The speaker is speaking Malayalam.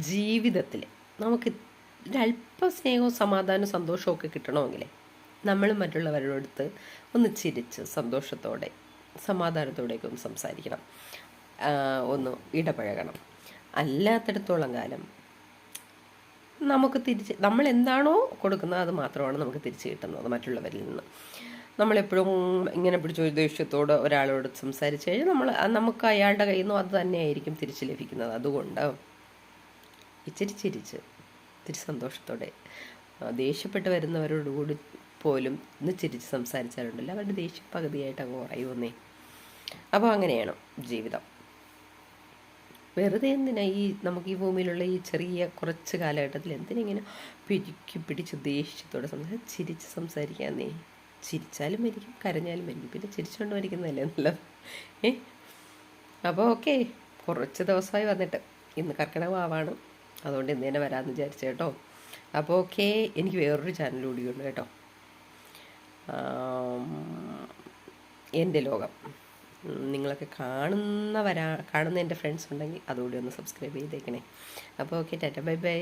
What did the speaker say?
ജീവിതത്തിൽ നമുക്ക് ഒരല്പം സ്നേഹവും സമാധാനവും സന്തോഷവും ഒക്കെ കിട്ടണമെങ്കിൽ നമ്മൾ മറ്റുള്ളവരോടടുത്ത് ഒന്ന് ചിരിച്ച് സന്തോഷത്തോടെ സമാധാനത്തോടെയൊക്കെ ഒന്ന് സംസാരിക്കണം, ഒന്ന് ഇടപഴകണം. അല്ലാത്തിടത്തോളം കാലം നമുക്ക് തിരിച്ച് നമ്മൾ എന്താണോ കൊടുക്കുന്നത് അത് മാത്രമാണ് നമുക്ക് തിരിച്ച് കിട്ടുന്നത് മറ്റുള്ളവരിൽ നിന്ന്. നമ്മളെപ്പോഴും ഇങ്ങനെ പിടിച്ചൊരു ദേഷ്യത്തോട് ഒരാളോട് സംസാരിച്ച് കഴിഞ്ഞാൽ നമുക്ക് അയാളുടെ കയ്യിൽ നിന്നും അത് തന്നെയായിരിക്കും തിരിച്ച് ലഭിക്കുന്നത്. അതുകൊണ്ട് ഇച്ചിരി ചിരിച്ച് ഇത്തിരി സന്തോഷത്തോടെ ദേഷ്യപ്പെട്ട് വരുന്നവരോട് കൂടി പോലും ഒന്ന് ചിരിച്ച് സംസാരിച്ചാലുണ്ടല്ലോ അവരുടെ ദേഷ്യം പകുതിയായിട്ട് അങ്ങ് കുറയുമെന്നേ. അപ്പോൾ അങ്ങനെയാണ് ജീവിതം. വെറുതെ എന്തിനാ നമുക്ക് ഈ ഭൂമിയിലുള്ള ഈ ചെറിയ കുറച്ച് കാലഘട്ടത്തിൽ എന്തിനിങ്ങനെ പിടിച്ച് ദേഷ്യത്തോടെ ചിരിച്ച് സംസാരിക്കാന്നേ. ചിരിച്ചാലും മരിക്കും, കരഞ്ഞാലും മരിക്കും, പിന്നെ ചിരിച്ചുകൊണ്ട് മരിക്കുന്നതല്ലേ നല്ലത്. അപ്പോൾ ഓക്കെ, കുറച്ച് ദിവസമായി വന്നിട്ട്. ഇന്ന് കർക്കിടക വാവാണ്, അതുകൊണ്ട് ഇന്ന് തന്നെ വരാമെന്ന് വിചാരിച്ചു കേട്ടോ. അപ്പോൾ ഓക്കെ, എനിക്ക് വേറൊരു ചാനൽ കൂടിയുണ്ട് കേട്ടോ, എൻ്റെ ലോകം. നിങ്ങളൊക്കെ കാണുന്ന എൻ്റെ ഫ്രണ്ട്സ് ഉണ്ടെങ്കിൽ അതുകൂടി ഒന്ന് സബ്സ്ക്രൈബ് ചെയ്തേക്കണേ. അപ്പോൾ ഓക്കെ, ടാറ്റ, ബൈ ബൈ.